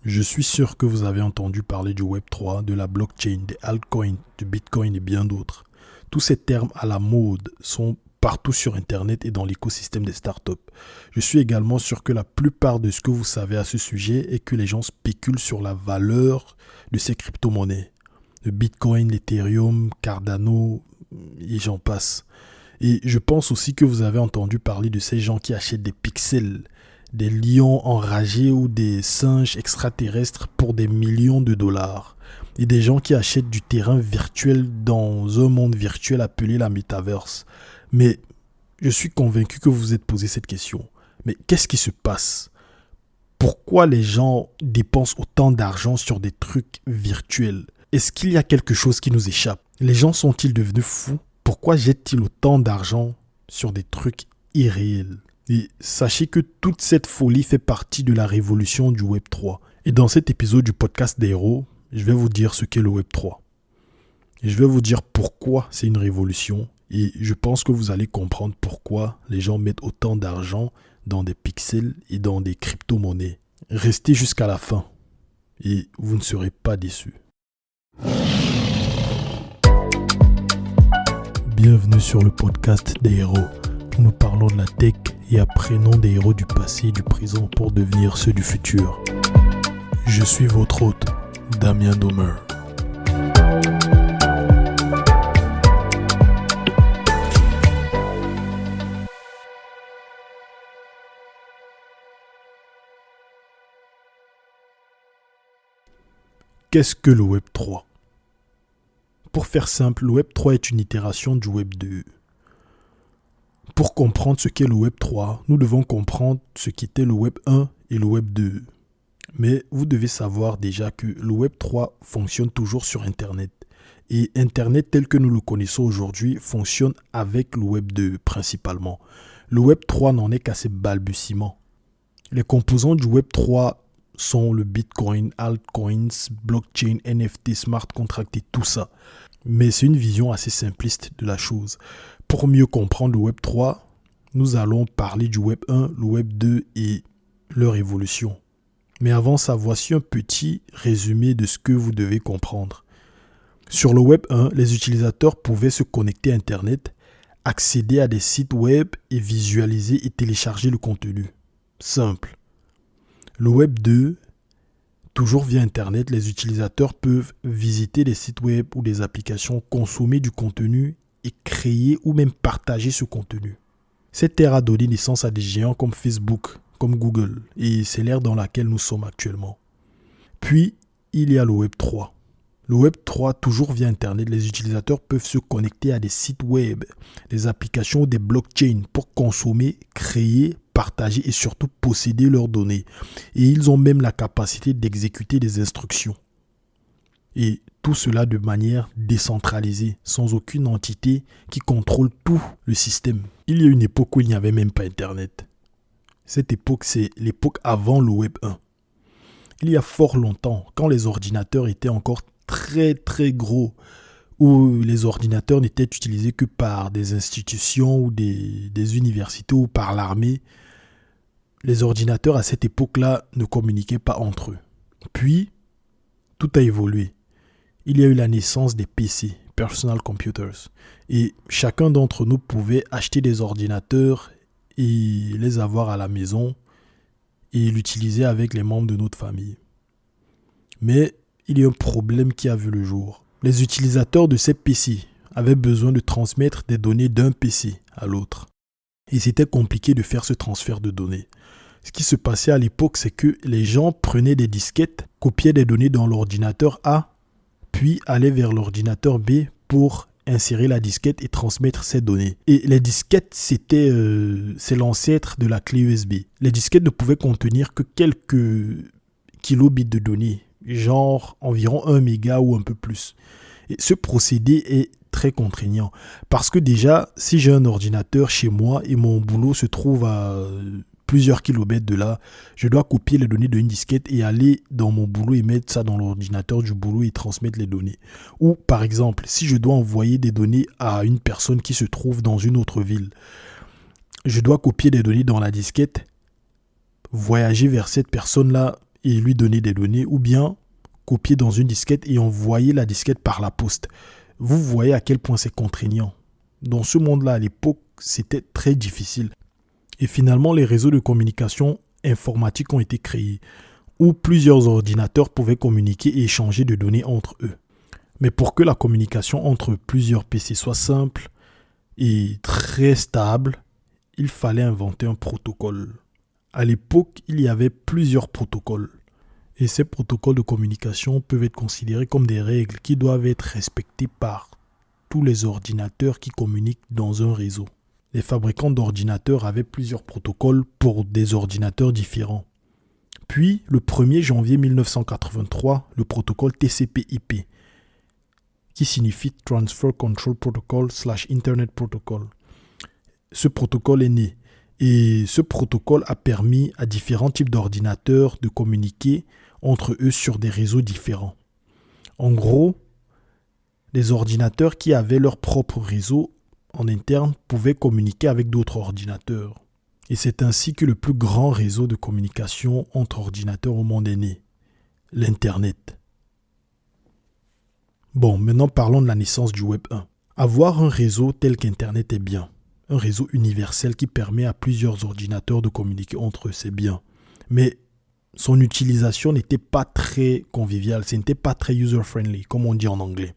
Je suis sûr que vous avez entendu parler du Web3, de la blockchain, des altcoins, du Bitcoin et bien d'autres. Tous ces termes à la mode sont partout sur Internet et dans l'écosystème des startups. Je suis également sûr que la plupart de ce que vous savez à ce sujet est que les gens spéculent sur la valeur de ces crypto-monnaies. Le Bitcoin, l'Ethereum, Cardano et j'en passe. Et je pense aussi que vous avez entendu parler de ces gens qui achètent des pixels, des lions enragés ou des singes extraterrestres pour des millions de dollars. Et des gens qui achètent du terrain virtuel dans un monde virtuel appelé la Metaverse. Mais je suis convaincu que vous vous êtes posé cette question. Mais qu'est-ce qui se passe ? Pourquoi les gens dépensent autant d'argent sur des trucs virtuels ? Est-ce qu'il y a quelque chose qui nous échappe ? Les gens sont-ils devenus fous ? Pourquoi jettent-ils autant d'argent sur des trucs irréels ? Et sachez que toute cette folie fait partie de la révolution du Web3. Et dans cet épisode du podcast des héros, je vais vous dire ce qu'est le Web3. Et je vais vous dire pourquoi c'est une révolution. Et je pense que vous allez comprendre pourquoi les gens mettent autant d'argent dans des pixels et dans des crypto-monnaies. Restez jusqu'à la fin et vous ne serez pas déçus. Bienvenue sur le podcast des héros. Nous parlons de la tech et apprenons des héros du passé et du présent pour devenir ceux du futur. Je suis votre hôte, Damien Domer. Qu'est-ce que le Web3 ? Pour faire simple, le Web3 est une itération du Web2. Pour comprendre ce qu'est le Web3, nous devons comprendre ce qu'était le Web1 et le Web2. Mais vous devez savoir déjà que le Web3 fonctionne toujours sur Internet. Et Internet tel que nous le connaissons aujourd'hui fonctionne avec le Web2 principalement. Le Web3 n'en est qu'à ses balbutiements. Les composants du Web3 sont le Bitcoin, altcoins, blockchain, NFT, smart contract et tout ça. Mais c'est une vision assez simpliste de la chose. Pour mieux comprendre le Web3, nous allons parler du Web1, le Web2 et leur évolution. Mais avant ça, voici un petit résumé de ce que vous devez comprendre. Sur le Web1, les utilisateurs pouvaient se connecter à Internet, accéder à des sites web et visualiser et télécharger le contenu. Simple. Le Web2, toujours via Internet, les utilisateurs peuvent visiter des sites web ou des applications, consommer du contenu et créer ou même partager ce contenu. Cette ère a donné naissance à des géants comme Facebook, comme Google, et c'est l'ère dans laquelle nous sommes actuellement. Puis, il y a le Web3. Le Web3, toujours via Internet, les utilisateurs peuvent se connecter à des sites web, des applications ou des blockchains pour consommer, créer, partager et surtout posséder leurs données. Et ils ont même la capacité d'exécuter des instructions. Et tout cela de manière décentralisée, sans aucune entité qui contrôle tout le système. Il y a une époque où il n'y avait même pas Internet. Cette époque, c'est l'époque avant le Web 1. Il y a fort longtemps, quand les ordinateurs étaient encore très très gros, où les ordinateurs n'étaient utilisés que par des institutions ou des universités ou par l'armée, les ordinateurs à cette époque-là ne communiquaient pas entre eux. Puis, tout a évolué. Il y a eu la naissance des PC, Personal Computers, et chacun d'entre nous pouvait acheter des ordinateurs et les avoir à la maison et l'utiliser avec les membres de notre famille. Mais il y a un problème qui a vu le jour. Les utilisateurs de ces PC avaient besoin de transmettre des données d'un PC à l'autre. Et c'était compliqué de faire ce transfert de données. Ce qui se passait à l'époque, c'est que les gens prenaient des disquettes, copiaient des données dans l'ordinateur A, puis allaient vers l'ordinateur B pour insérer la disquette et transmettre ces données. Et les disquettes, c'est l'ancêtre de la clé USB. Les disquettes ne pouvaient contenir que quelques kilobits de données, genre environ 1 méga ou un peu plus. Et ce procédé est très contraignant parce que déjà, si j'ai un ordinateur chez moi et mon boulot se trouve à plusieurs kilomètres de là, je dois copier les données d'une disquette et aller dans mon boulot et mettre ça dans l'ordinateur du boulot et transmettre les données. Ou par exemple, si je dois envoyer des données à une personne qui se trouve dans une autre ville, je dois copier des données dans la disquette, voyager vers cette personne-là et lui donner des données, ou bien copier dans une disquette et envoyer la disquette par la poste. Vous voyez à quel point c'est contraignant. Dans ce monde-là, à l'époque, c'était très difficile. Et finalement, les réseaux de communication informatique ont été créés, où plusieurs ordinateurs pouvaient communiquer et échanger de données entre eux. Mais pour que la communication entre plusieurs PC soit simple et très stable, il fallait inventer un protocole. À l'époque, il y avait plusieurs protocoles. Et ces protocoles de communication peuvent être considérés comme des règles qui doivent être respectées par tous les ordinateurs qui communiquent dans un réseau. Les fabricants d'ordinateurs avaient plusieurs protocoles pour des ordinateurs différents. Puis, le 1er janvier 1983, le protocole TCP/IP, qui signifie Transfer Control Protocol / Internet Protocol. Ce protocole est né. Et ce protocole a permis à différents types d'ordinateurs de communiquer entre eux sur des réseaux différents. En gros, les ordinateurs qui avaient leur propre réseau en interne pouvaient communiquer avec d'autres ordinateurs. Et c'est ainsi que le plus grand réseau de communication entre ordinateurs au monde est né, l'Internet. Bon, maintenant parlons de la naissance du Web 1. Avoir un réseau tel qu'Internet est bien. Un réseau universel qui permet à plusieurs ordinateurs de communiquer entre eux, c'est bien. Mais son utilisation n'était pas très conviviale, ce n'était pas très user-friendly, comme on dit en anglais.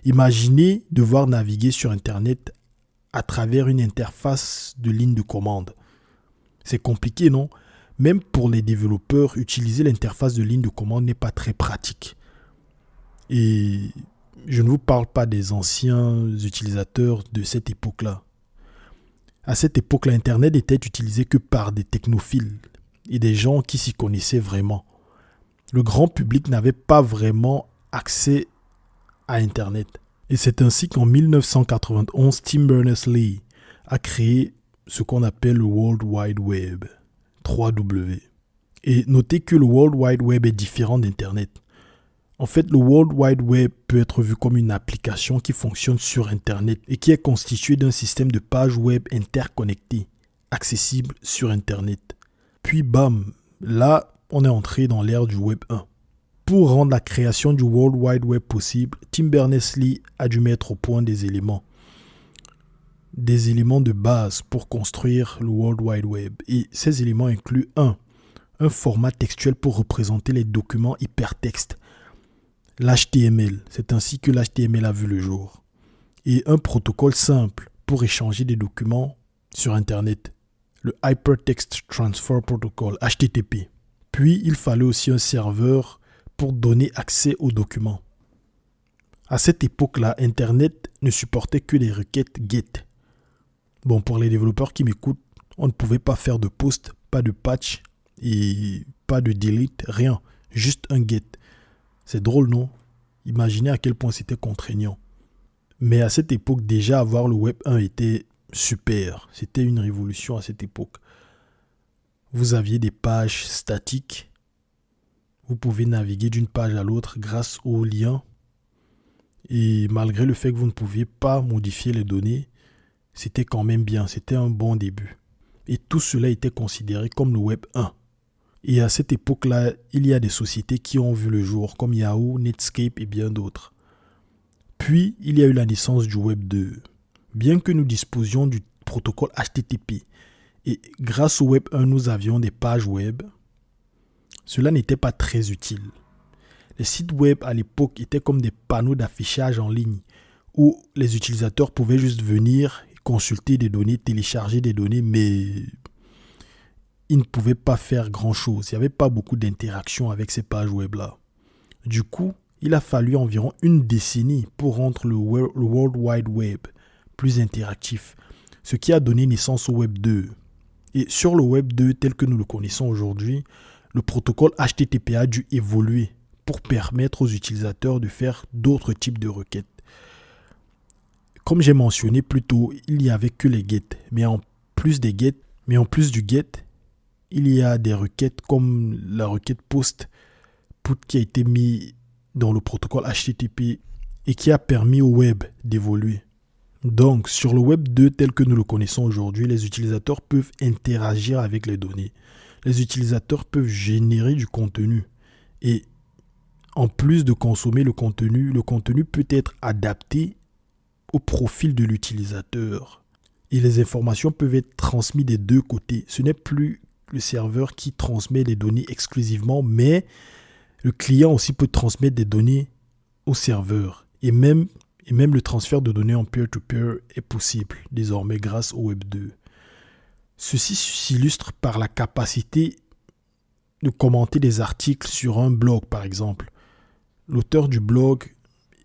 Imaginez devoir naviguer sur Internet à travers une interface de ligne de commande. C'est compliqué, non? Même pour les développeurs, utiliser l'interface de ligne de commande n'est pas très pratique. Et je ne vous parle pas des anciens utilisateurs de cette époque-là. À cette époque, l'Internet n'était utilisé que par des technophiles et des gens qui s'y connaissaient vraiment. Le grand public n'avait pas vraiment accès à Internet. Et c'est ainsi qu'en 1991, Tim Berners-Lee a créé ce qu'on appelle le World Wide Web, 3W. Et notez que le World Wide Web est différent d'Internet. En fait, le World Wide Web peut être vu comme une application qui fonctionne sur Internet et qui est constituée d'un système de pages web interconnectées, accessibles sur Internet. Puis bam, là, on est entré dans l'ère du Web 1. Pour rendre la création du World Wide Web possible, Tim Berners-Lee a dû mettre au point des éléments de base pour construire le World Wide Web. Et ces éléments incluent un format textuel pour représenter les documents hypertextes. L'HTML, c'est ainsi que l'HTML a vu le jour. Et un protocole simple pour échanger des documents sur Internet, le Hypertext Transfer Protocol, HTTP. Puis, il fallait aussi un serveur pour donner accès aux documents. À cette époque-là, Internet ne supportait que les requêtes GET. Bon, pour les développeurs qui m'écoutent, on ne pouvait pas faire de post, pas de patch et pas de delete, rien, juste un GET. C'est drôle, non? Imaginez à quel point c'était contraignant. Mais à cette époque, déjà avoir le Web 1 était super. C'était une révolution à cette époque. Vous aviez des pages statiques. Vous pouvez naviguer d'une page à l'autre grâce aux liens. Et malgré le fait que vous ne pouviez pas modifier les données, c'était quand même bien. C'était un bon début. Et tout cela était considéré comme le Web 1. Et à cette époque-là, il y a des sociétés qui ont vu le jour, comme Yahoo, Netscape et bien d'autres. Puis, il y a eu la naissance du Web 2. Bien que nous disposions du protocole HTTP, et grâce au Web 1, nous avions des pages web, cela n'était pas très utile. Les sites web à l'époque étaient comme des panneaux d'affichage en ligne, où les utilisateurs pouvaient juste venir consulter des données, télécharger des données, mais ils ne pouvaient pas faire grand-chose. Il n'y avait pas beaucoup d'interaction avec ces pages web-là. Du coup, il a fallu environ une décennie pour rendre le World Wide Web plus interactif, ce qui a donné naissance au Web 2. Et sur le Web 2 tel que nous le connaissons aujourd'hui, le protocole HTTP a dû évoluer pour permettre aux utilisateurs de faire d'autres types de requêtes. Comme j'ai mentionné plus tôt, il n'y avait que les GET, mais en plus du GET, il y a des requêtes comme la requête POST qui a été mise dans le protocole HTTP et qui a permis au web d'évoluer. Donc, sur le Web 2 tel que nous le connaissons aujourd'hui, les utilisateurs peuvent interagir avec les données. les utilisateurs peuvent générer du contenu. Et en plus de consommer le contenu peut être adapté au profil de l'utilisateur. Et les informations peuvent être transmises des deux côtés. Ce n'est plus le serveur qui transmet les données exclusivement, mais le client aussi peut transmettre des données au serveur. Et même le transfert de données en peer-to-peer est possible désormais grâce au Web 2. Ceci s'illustre par la capacité de commenter des articles sur un blog, par exemple. L'auteur du blog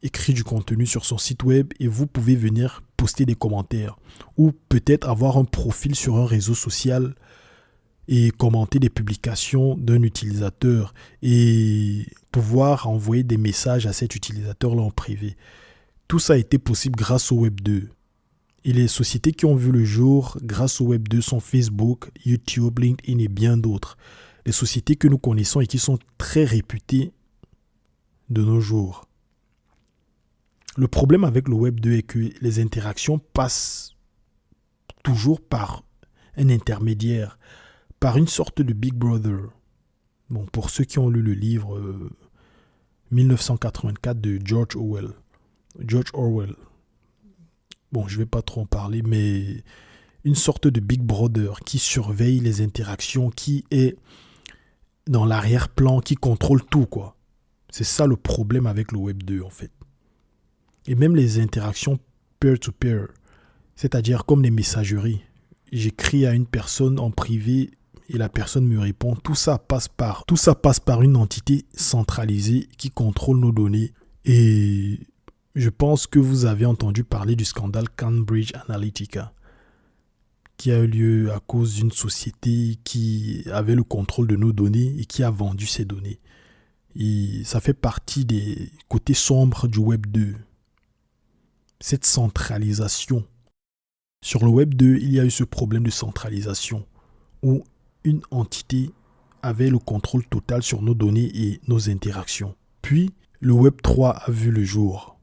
écrit du contenu sur son site web et vous pouvez venir poster des commentaires ou peut-être avoir un profil sur un réseau social et commenter des publications d'un utilisateur et pouvoir envoyer des messages à cet utilisateur-là en privé. Tout ça a été possible grâce au Web 2. Et les sociétés qui ont vu le jour grâce au Web 2 sont Facebook, YouTube, LinkedIn et bien d'autres. Les sociétés que nous connaissons et qui sont très réputées de nos jours. Le problème avec le Web 2 est que les interactions passent toujours par un intermédiaire, par une sorte de Big Brother. Bon, pour ceux qui ont lu le livre 1984 de George Orwell. Bon, je ne vais pas trop en parler, mais une sorte de Big Brother qui surveille les interactions, qui est dans l'arrière-plan, qui contrôle tout, quoi. C'est ça le problème avec le Web 2, en fait. Et même les interactions peer-to-peer, c'est-à-dire comme les messageries. J'écris à une personne en privé et la personne me répond. Tout ça passe par une entité centralisée qui contrôle nos données. Et je pense que vous avez entendu parler du scandale Cambridge Analytica, qui a eu lieu à cause d'une société qui avait le contrôle de nos données et qui a vendu ces données. Et ça fait partie des côtés sombres du Web 2. Cette centralisation. Sur le Web 2, il y a eu ce problème de centralisation où une entité avait le contrôle total sur nos données et nos interactions. Puis, le Web 3 a vu le jour.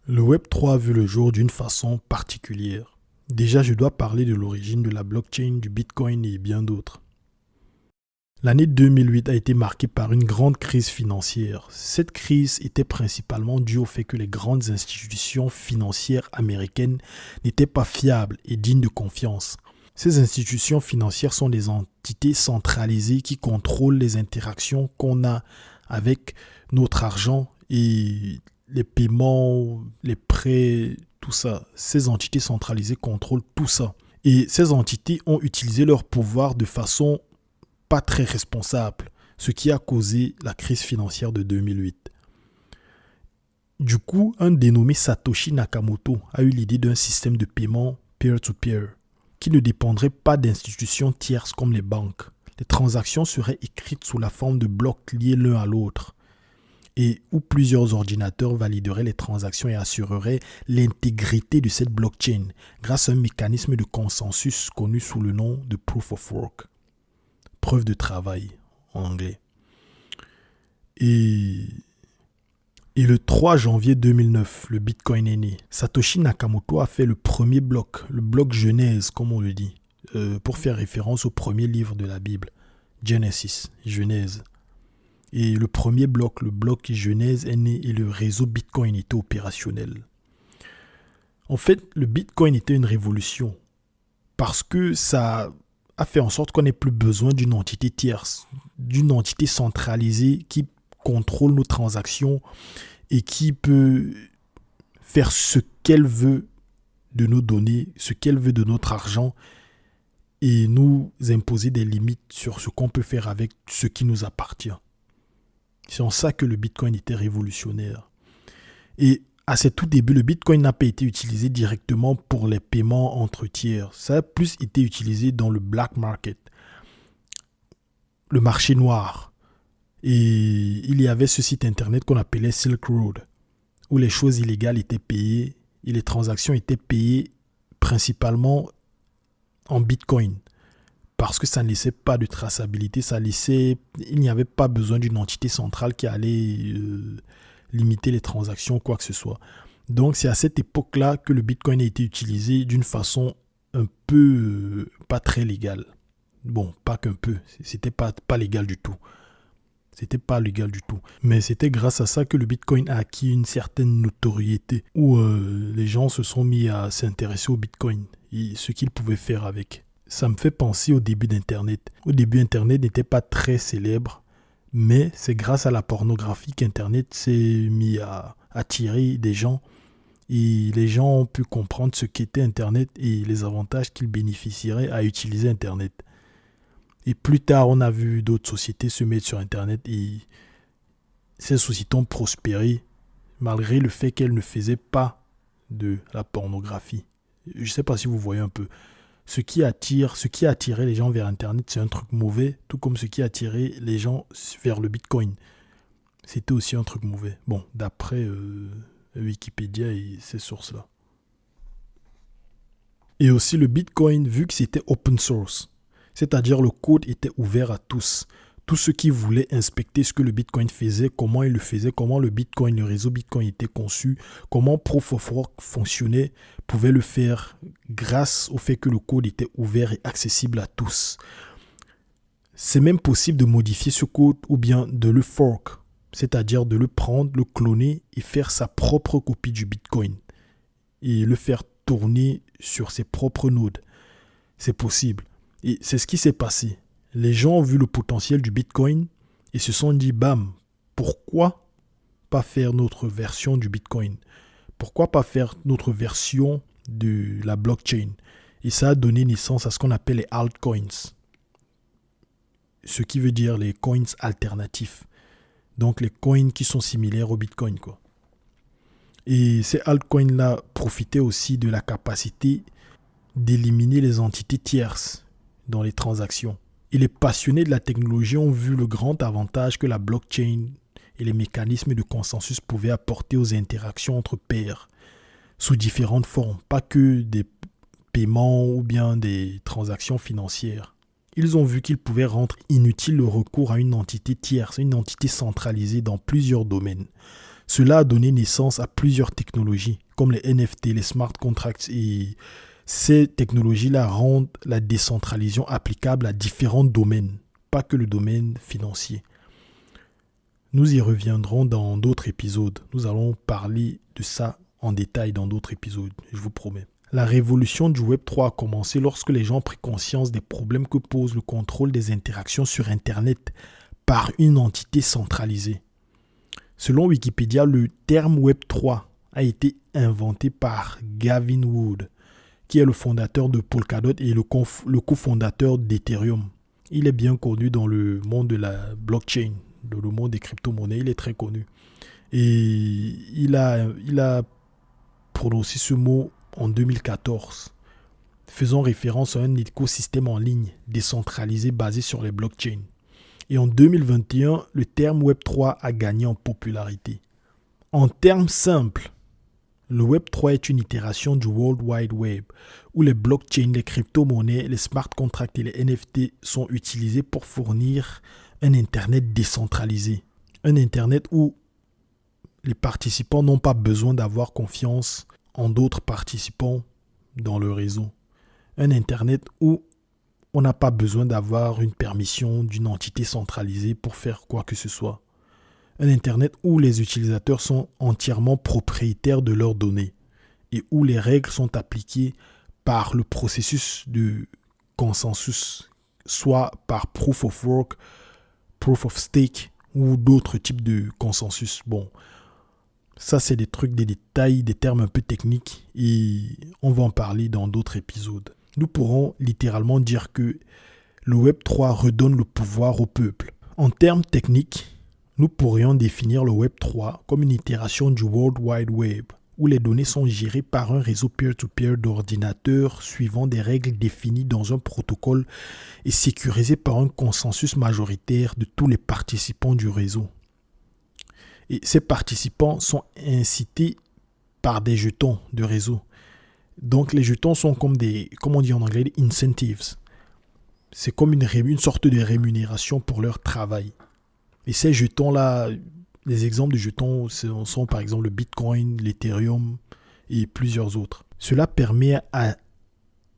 Le Web 3 a vu le jour d'une façon particulière. Déjà, je dois parler de l'origine de la blockchain, du Bitcoin et bien d'autres. L'année 2008 a été marquée par une grande crise financière. Cette crise était principalement due au fait que les grandes institutions financières américaines n'étaient pas fiables et dignes de confiance. Ces institutions financières sont des entités centralisées qui contrôlent les interactions qu'on a avec notre argent et les paiements, les prêts, tout ça. Ces entités centralisées contrôlent tout ça. Et ces entités ont utilisé leur pouvoir de façon pas très responsable, ce qui a causé la crise financière de 2008. Du coup, un dénommé Satoshi Nakamoto a eu l'idée d'un système de paiement peer-to-peer qui ne dépendrait pas d'institutions tierces comme les banques. Les transactions seraient écrites sous la forme de blocs liés l'un à l'autre et où plusieurs ordinateurs valideraient les transactions et assureraient l'intégrité de cette blockchain grâce à un mécanisme de consensus connu sous le nom de Proof of Work. Preuve de travail en anglais. Et le 3 janvier 2009, le Bitcoin est né. Satoshi Nakamoto a fait le premier bloc, le bloc Genèse, comme on le dit, pour faire référence au premier livre de la Bible, Genesis, Genèse. Et le premier bloc, le bloc Genèse est né et le réseau Bitcoin était opérationnel. En fait, le Bitcoin était une révolution parce que ça a fait en sorte qu'on n'ait plus besoin d'une entité tierce, d'une entité centralisée qui contrôle nos transactions et qui peut faire ce qu'elle veut de nos données, ce qu'elle veut de notre argent et nous imposer des limites sur ce qu'on peut faire avec ce qui nous appartient. C'est en ça que le Bitcoin était révolutionnaire. Et à ses tout débuts, le Bitcoin n'a pas été utilisé directement pour les paiements entre tiers. Ça a plus été utilisé dans le black market, le marché noir. Et il y avait ce site internet qu'on appelait Silk Road, où les choses illégales étaient payées et les transactions étaient payées principalement en Bitcoin. Parce que ça ne laissait pas de traçabilité, il n'y avait pas besoin d'une entité centrale qui allait limiter les transactions, quoi que ce soit. Donc c'est à cette époque-là que le Bitcoin a été utilisé d'une façon un peu pas très légale. Bon, pas qu'un peu, c'était pas légal du tout. C'était pas légal du tout. Mais c'était grâce à ça que le Bitcoin a acquis une certaine notoriété, où les gens se sont mis à s'intéresser au Bitcoin et ce qu'ils pouvaient faire avec. Ça me fait penser au début d'Internet. Au début, Internet n'était pas très célèbre, mais c'est grâce à la pornographie qu'Internet s'est mis à attirer des gens. Et les gens ont pu comprendre ce qu'était Internet et les avantages qu'ils bénéficieraient à utiliser Internet. Et plus tard, on a vu d'autres sociétés se mettre sur Internet et ces sociétés ont prospéré malgré le fait qu'elles ne faisaient pas de la pornographie. Je ne sais pas si vous voyez un peu. Ce qui a attiré les gens vers Internet, c'est un truc mauvais, tout comme ce qui a attiré les gens vers le Bitcoin. C'était aussi un truc mauvais. Bon, d'après Wikipédia et ces sources-là. Et aussi le Bitcoin, vu que c'était open source, c'est-à-dire le code était ouvert à tous. Tous ceux qui voulaient inspecter ce que le Bitcoin faisait, comment il le faisait, comment le réseau Bitcoin était conçu, comment Proof of Work fonctionnait, pouvaient le faire grâce au fait que le code était ouvert et accessible à tous. C'est même possible de modifier ce code ou bien de le fork, c'est-à-dire de le prendre, le cloner et faire sa propre copie du Bitcoin et le faire tourner sur ses propres nodes. C'est possible. Et c'est ce qui s'est passé. Les gens ont vu le potentiel du Bitcoin et se sont dit, bam, pourquoi pas faire notre version du Bitcoin? Pourquoi pas faire notre version de la blockchain? Et ça a donné naissance à ce qu'on appelle les altcoins. Ce qui veut dire les coins alternatifs. Donc les coins qui sont similaires au Bitcoin, quoi. Et ces altcoins-là profitaient aussi de la capacité d'éliminer les entités tierces dans les transactions. Et les passionnés de la technologie ont vu le grand avantage que la blockchain et les mécanismes de consensus pouvaient apporter aux interactions entre pairs sous différentes formes, pas que des paiements ou bien des transactions financières. Ils ont vu qu'ils pouvaient rendre inutile le recours à une entité tierce, une entité centralisée dans plusieurs domaines. Cela a donné naissance à plusieurs technologies, comme les NFT, les smart contracts, et ces technologies-là rendent la décentralisation applicable à différents domaines, pas que le domaine financier. Nous y reviendrons dans d'autres épisodes. Nous allons parler de ça en détail dans d'autres épisodes, je vous promets. La révolution du Web3 a commencé lorsque les gens ont pris conscience des problèmes que pose le contrôle des interactions sur Internet par une entité centralisée. Selon Wikipédia, le terme Web3 a été inventé par Gavin Wood, qui est le fondateur de Polkadot et le cofondateur d'Ethereum. Il est bien connu dans le monde de la blockchain, dans le monde des crypto-monnaies, il est très connu. Et il a prononcé ce mot en 2014, faisant référence à un écosystème en ligne décentralisé basé sur les blockchains. Et en 2021, le terme Web3 a gagné en popularité. En termes simples, le Web3 est une itération du World Wide Web, où les blockchains, les crypto-monnaies, les smart contracts et les NFT sont utilisés pour fournir un Internet décentralisé. Un Internet où les participants n'ont pas besoin d'avoir confiance en d'autres participants dans le réseau. Un Internet où on n'a pas besoin d'avoir une permission d'une entité centralisée pour faire quoi que ce soit. Un Internet où les utilisateurs sont entièrement propriétaires de leurs données et où les règles sont appliquées par le processus de consensus, soit par Proof of Work, Proof of Stake ou d'autres types de consensus. Bon, ça c'est des trucs, des détails, des termes un peu techniques et on va en parler dans d'autres épisodes. Nous pourrons littéralement dire que le Web3 redonne le pouvoir au peuple. En termes techniques, nous pourrions définir le Web3 comme une itération du World Wide Web, où les données sont gérées par un réseau peer-to-peer d'ordinateurs suivant des règles définies dans un protocole et sécurisées par un consensus majoritaire de tous les participants du réseau. Et ces participants sont incités par des jetons de réseau. Donc les jetons sont comme comme on dit en anglais, des incentives. C'est comme une sorte de rémunération pour leur travail. Et ces jetons-là, les exemples de jetons sont par exemple le Bitcoin, l'Ethereum et plusieurs autres. Cela permet à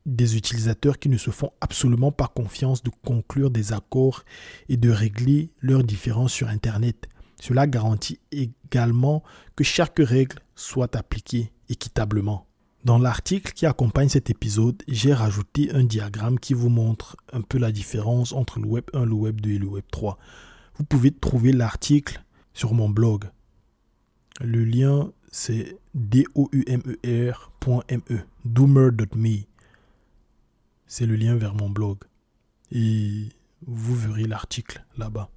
des utilisateurs qui ne se font absolument pas confiance de conclure des accords et de régler leurs différends sur Internet. Cela garantit également que chaque règle soit appliquée équitablement. Dans l'article qui accompagne cet épisode, j'ai rajouté un diagramme qui vous montre un peu la différence entre le Web 1, le Web 2 et le Web 3. Vous pouvez trouver l'article sur mon blog. Le lien, c'est doumer.me, doomer.me. C'est le lien vers mon blog. Et vous verrez l'article là-bas.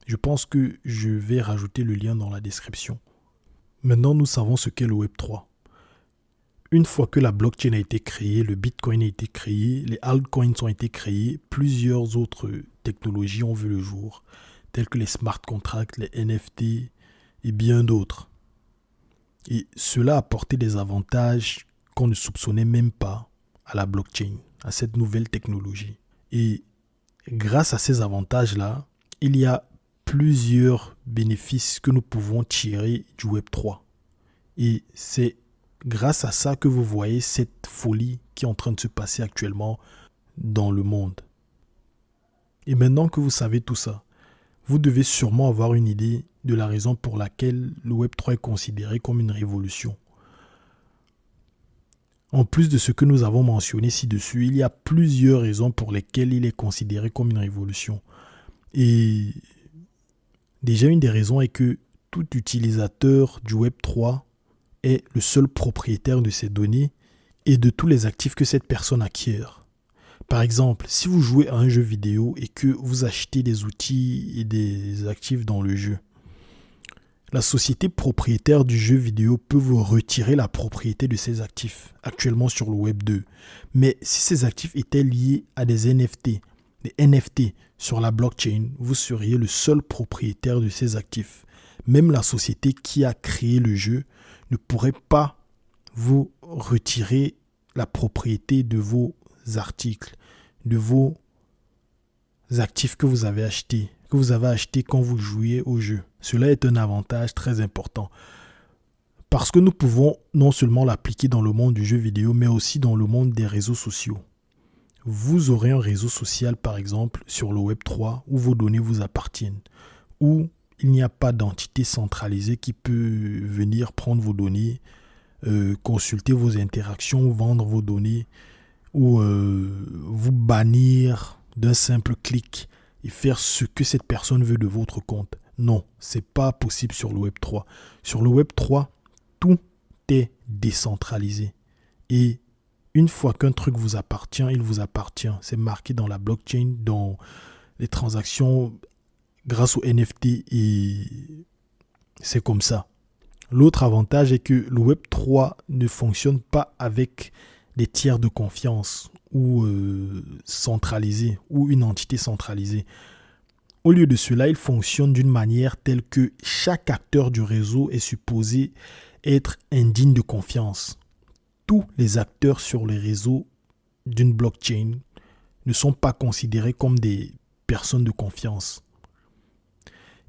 Je pense que je vais rajouter le lien dans la description. Maintenant, nous savons ce qu'est le Web 3. Une fois que la blockchain a été créée, le Bitcoin a été créé, les altcoins ont été créés, plusieurs autres technologies ont vu le jour, telles que les smart contracts, les NFT et bien d'autres. Et cela a apporté des avantages qu'on ne soupçonnait même pas à la blockchain, à cette nouvelle technologie. Et grâce à ces avantages-là, il y a plusieurs bénéfices que nous pouvons tirer du Web 3. Et c'est grâce à ça que vous voyez cette folie qui est en train de se passer actuellement dans le monde. Et maintenant que vous savez tout ça, vous devez sûrement avoir une idée de la raison pour laquelle le Web 3 est considéré comme une révolution. En plus de ce que nous avons mentionné ci-dessus, il y a plusieurs raisons pour lesquelles il est considéré comme une révolution. Et déjà, une des raisons est que tout utilisateur du Web 3 est le seul propriétaire de ces données et de tous les actifs que cette personne acquiert. Par exemple, si vous jouez à un jeu vidéo et que vous achetez des outils et des actifs dans le jeu, la société propriétaire du jeu vidéo peut vous retirer la propriété de ces actifs actuellement sur le Web 2. Mais si ces actifs étaient liés à des NFT sur la blockchain, vous seriez le seul propriétaire de ces actifs. Même la société qui a créé le jeu ne pourrait pas vous retirer la propriété de vos articles, de vos actifs que vous avez achetés quand vous jouiez au jeu. Cela est un avantage très important parce que nous pouvons non seulement l'appliquer dans le monde du jeu vidéo, mais aussi dans le monde des réseaux sociaux. Vous aurez un réseau social, par exemple, sur le Web 3 où vos données vous appartiennent, où il n'y a pas d'entité centralisée qui peut venir prendre vos données, consulter vos interactions, vendre vos données ou vous bannir d'un simple clic et faire ce que cette personne veut de votre compte. Non, ce n'est pas possible sur le Web 3. Sur le Web 3, tout est décentralisé. Et une fois qu'un truc vous appartient, il vous appartient. C'est marqué dans la blockchain, dans les transactions grâce au NFT et c'est comme ça. L'autre avantage est que le Web 3 ne fonctionne pas avec des tiers de confiance ou centralisés ou une entité centralisée. Au lieu de cela, il fonctionne d'une manière telle que chaque acteur du réseau est supposé être indigne de confiance. Tous les acteurs sur les réseaux d'une blockchain ne sont pas considérés comme des personnes de confiance.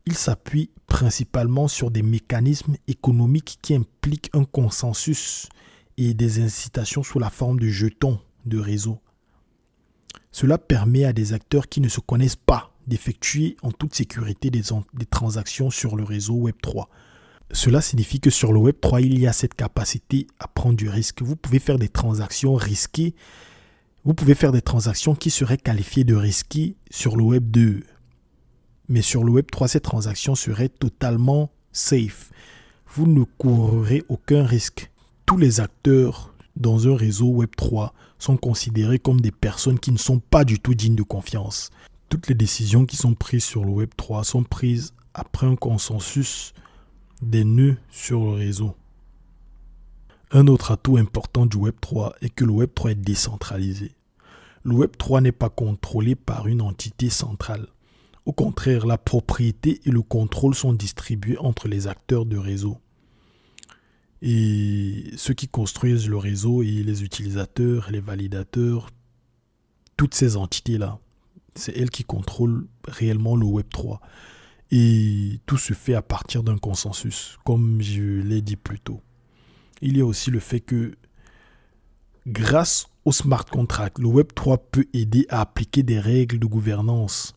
Il s'appuie principalement sur des mécanismes économiques qui impliquent un consensus et des incitations sous la forme de jetons de réseau. Cela permet à des acteurs qui ne se connaissent pas d'effectuer en toute sécurité des transactions sur le réseau Web 3. Cela signifie que sur le Web 3, il y a cette capacité à prendre du risque. Vous pouvez faire des transactions risquées. Vous pouvez faire des transactions qui seraient qualifiées de risquées sur le Web 2. Mais sur le Web 3, ces transactions seraient totalement safe. Vous ne courrez aucun risque. Tous les acteurs dans un réseau Web 3 sont considérés comme des personnes qui ne sont pas du tout dignes de confiance. Toutes les décisions qui sont prises sur le Web 3 sont prises après un consensus des nœuds sur le réseau. Un autre atout important du Web 3 est que le Web 3 est décentralisé. Le Web 3 n'est pas contrôlé par une entité centrale. Au contraire, la propriété et le contrôle sont distribués entre les acteurs de réseau. Et ceux qui construisent le réseau et les utilisateurs, les validateurs, toutes ces entités-là, c'est elles qui contrôlent réellement le Web 3. Et tout se fait à partir d'un consensus, comme je l'ai dit plus tôt. Il y a aussi le fait que grâce au smart contract, le Web 3 peut aider à appliquer des règles de gouvernance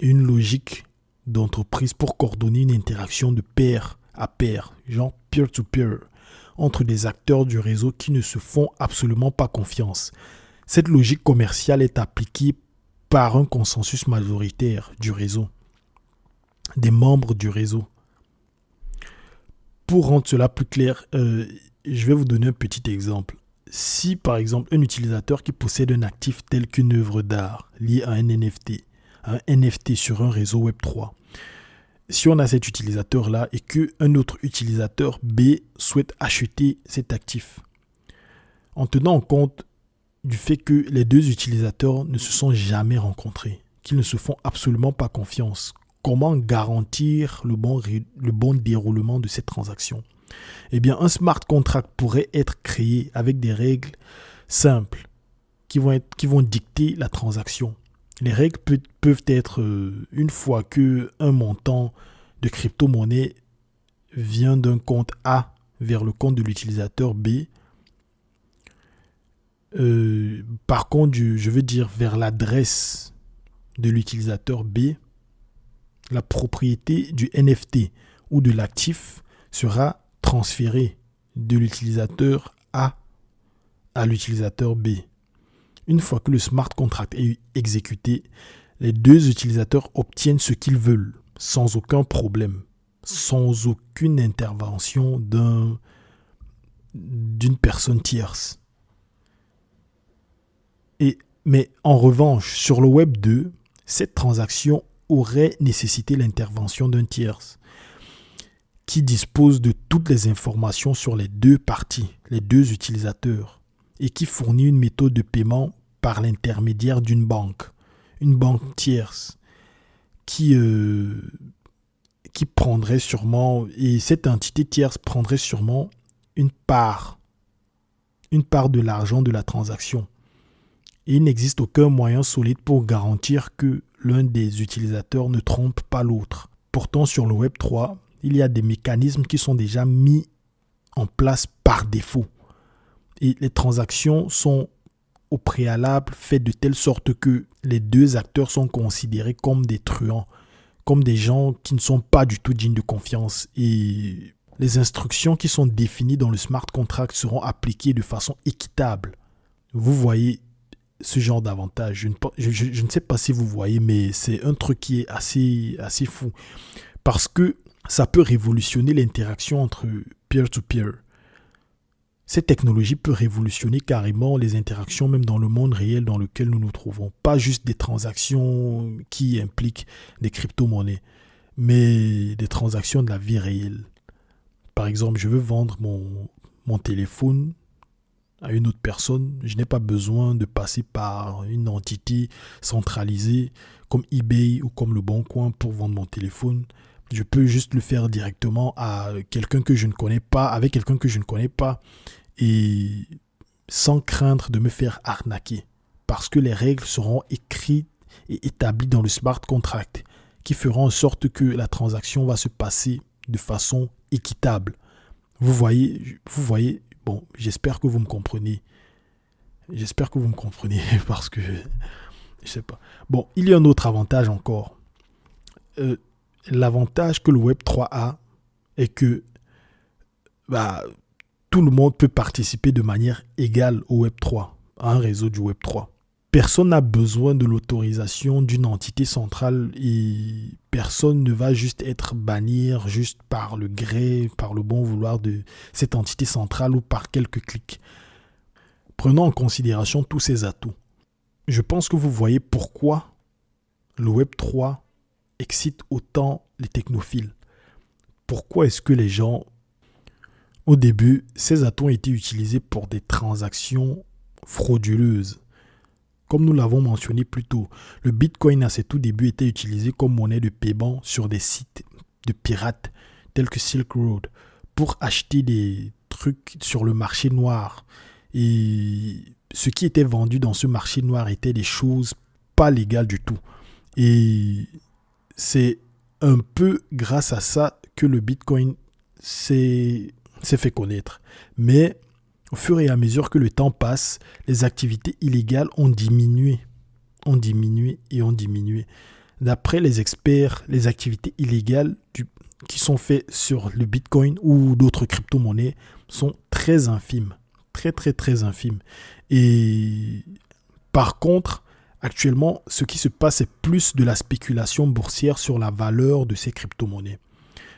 et une logique d'entreprise pour coordonner une interaction de pair à pair, genre peer-to-peer, entre des acteurs du réseau qui ne se font absolument pas confiance. Cette logique commerciale est appliquée par un consensus majoritaire du réseau, des membres du réseau. Pour rendre cela plus clair, je vais vous donner un petit exemple. Si par exemple un utilisateur qui possède un actif tel qu'une œuvre d'art liée à un NFT sur un réseau Web 3, si on a cet utilisateur-là et qu'un autre utilisateur B souhaite acheter cet actif, en tenant en compte du fait que les deux utilisateurs ne se sont jamais rencontrés, qu'ils ne se font absolument pas confiance, comment garantir le bon déroulement de cette transaction? Eh bien, un smart contract pourrait être créé avec des règles simples qui vont dicter la transaction. Les règles peuvent être, une fois qu'un montant de crypto-monnaie vient d'un compte A vers le compte de l'utilisateur B, par contre, je veux dire vers l'adresse de l'utilisateur B, la propriété du NFT ou de l'actif sera transférée de l'utilisateur A à l'utilisateur B. Une fois que le smart contract est exécuté, les deux utilisateurs obtiennent ce qu'ils veulent, sans aucun problème, sans aucune intervention d'une personne tierce. Mais en revanche, sur le Web 2, cette transaction aurait nécessité l'intervention d'un tierce qui dispose de toutes les informations sur les deux parties, les deux utilisateurs, et qui fournit une méthode de paiement par l'intermédiaire d'une banque tierce, qui prendrait sûrement, et cette entité tierce prendrait sûrement une part de l'argent de la transaction. Et il n'existe aucun moyen solide pour garantir que l'un des utilisateurs ne trompe pas l'autre. Pourtant, sur le Web 3, il y a des mécanismes qui sont déjà mis en place par défaut. Et les transactions sont au préalable faites de telle sorte que les deux acteurs sont considérés comme des truands, comme des gens qui ne sont pas du tout dignes de confiance. Et les instructions qui sont définies dans le smart contract seront appliquées de façon équitable. Vous voyez ce genre d'avantage. Je ne sais pas si vous voyez, mais c'est un truc qui est assez fou. Parce que ça peut révolutionner l'interaction entre peer-to-peer. Cette technologie peut révolutionner carrément les interactions même dans le monde réel dans lequel nous nous trouvons. Pas juste des transactions qui impliquent des crypto-monnaies, mais des transactions de la vie réelle. Par exemple, je veux vendre mon téléphone à une autre personne. Je n'ai pas besoin de passer par une entité centralisée comme eBay ou comme Le Bon Coin pour vendre mon téléphone. Je peux juste le faire directement à quelqu'un que je ne connais pas, avec quelqu'un que je ne connais pas, et sans craindre de me faire arnaquer. Parce que les règles seront écrites et établies dans le smart contract, qui feront en sorte que la transaction va se passer de façon équitable. Vous voyez, bon, j'espère que vous me comprenez. Parce que, je sais pas. Bon, il y a un autre avantage encore. L'avantage que le Web 3 a est que tout le monde peut participer de manière égale au Web 3, à un réseau du Web 3. Personne n'a besoin de l'autorisation d'une entité centrale et personne ne va juste être banni juste par le gré, par le bon vouloir de cette entité centrale ou par quelques clics. Prenons en considération tous ces atouts. Je pense que vous voyez pourquoi le Web 3 excite autant les technophiles. Pourquoi est-ce que les gens, au début, ces atouts ont été utilisés pour des transactions frauduleuses. Comme nous l'avons mentionné plus tôt, le Bitcoin à ses tout débuts était utilisé comme monnaie de paiement sur des sites de pirates tels que Silk Road pour acheter des trucs sur le marché noir. Et ce qui était vendu dans ce marché noir était des choses pas légales du tout. Et c'est un peu grâce à ça que le Bitcoin s'est fait connaître. Mais au fur et à mesure que le temps passe, les activités illégales ont diminué. D'après les experts, les activités illégales qui sont faites sur le Bitcoin ou d'autres crypto-monnaies sont très infimes. Très infimes. Et par contre, actuellement, ce qui se passe, c'est plus de la spéculation boursière sur la valeur de ces crypto-monnaies.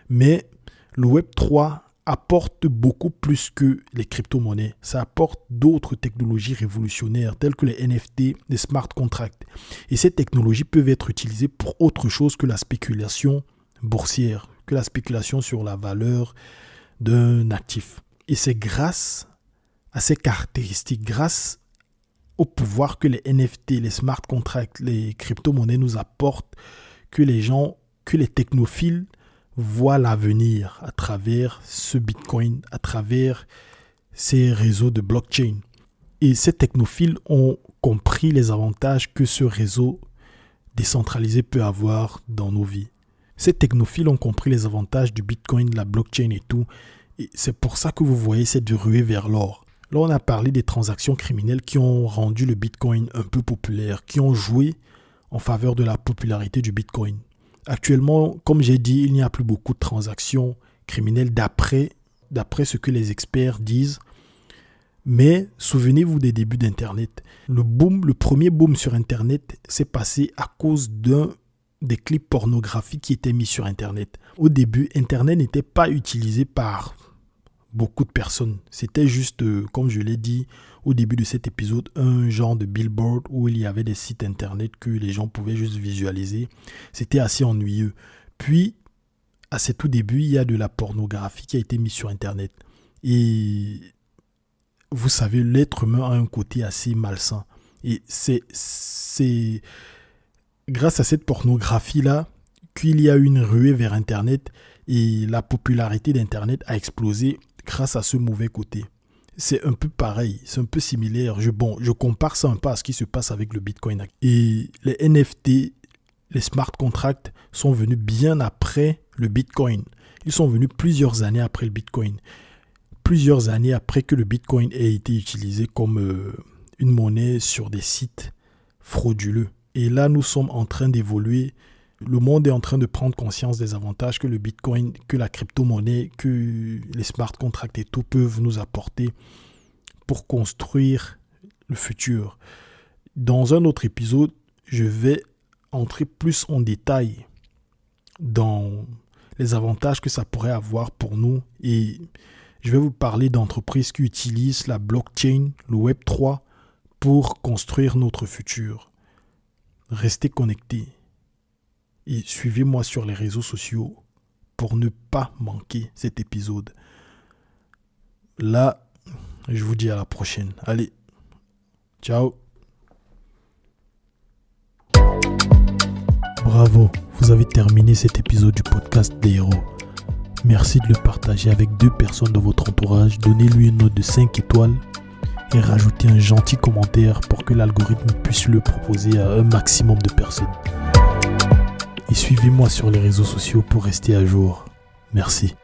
Mais le Web3 apporte beaucoup plus que les crypto-monnaies. Ça apporte d'autres technologies révolutionnaires telles que les NFT, les smart contracts. Et ces technologies peuvent être utilisées pour autre chose que la spéculation boursière, que la spéculation sur la valeur d'un actif. Et c'est grâce à ces caractéristiques, grâce au pouvoir que les NFT, les smart contracts, les crypto-monnaies nous apportent, que les technophiles voient l'avenir à travers ce Bitcoin, à travers ces réseaux de blockchain. Et ces technophiles ont compris les avantages que ce réseau décentralisé peut avoir dans nos vies. Ces technophiles ont compris les avantages du Bitcoin, de la blockchain et tout. Et c'est pour ça que vous voyez cette ruée vers l'or. Là, on a parlé des transactions criminelles qui ont rendu le Bitcoin un peu populaire, qui ont joué en faveur de la popularité du Bitcoin. Actuellement, comme j'ai dit, il n'y a plus beaucoup de transactions criminelles d'après ce que les experts disent. Mais souvenez-vous des débuts d'Internet. Le premier boom sur Internet s'est passé à cause des clips pornographiques qui étaient mis sur Internet. Au début, Internet n'était pas utilisé par beaucoup de personnes. C'était juste, comme je l'ai dit au début de cet épisode, un genre de billboard où il y avait des sites Internet que les gens pouvaient juste visualiser. C'était assez ennuyeux. Puis, à ce tout début, il y a de la pornographie qui a été mise sur Internet. Et vous savez, l'être humain a un côté assez malsain. Et c'est grâce à cette pornographie-là qu'il y a eu une ruée vers Internet et la popularité d'Internet a explosé grâce à ce mauvais côté. C'est un peu pareil, c'est un peu similaire. Je compare ça un peu à ce qui se passe avec le Bitcoin. Et les NFT, les smart contracts sont venus bien après le Bitcoin. Ils sont venus plusieurs années après le Bitcoin. Plusieurs années après que le Bitcoin ait été utilisé comme une monnaie sur des sites frauduleux. Et là, nous sommes en train d'évoluer. Le monde est en train de prendre conscience des avantages que le Bitcoin, que la crypto-monnaie, que les smart contracts et tout peuvent nous apporter pour construire le futur. Dans un autre épisode, je vais entrer plus en détail dans les avantages que ça pourrait avoir pour nous et je vais vous parler d'entreprises qui utilisent la blockchain, le Web3 pour construire notre futur. Restez connectés. Et suivez-moi sur les réseaux sociaux pour ne pas manquer cet épisode. Là, je vous dis à la prochaine. Allez, ciao. Bravo, vous avez terminé cet épisode du podcast des héros. Merci de le partager avec 2 personnes de votre entourage. Donnez-lui une note de 5 étoiles et rajoutez un gentil commentaire pour que l'algorithme puisse le proposer à un maximum de personnes. Et suivez-moi sur les réseaux sociaux pour rester à jour. Merci.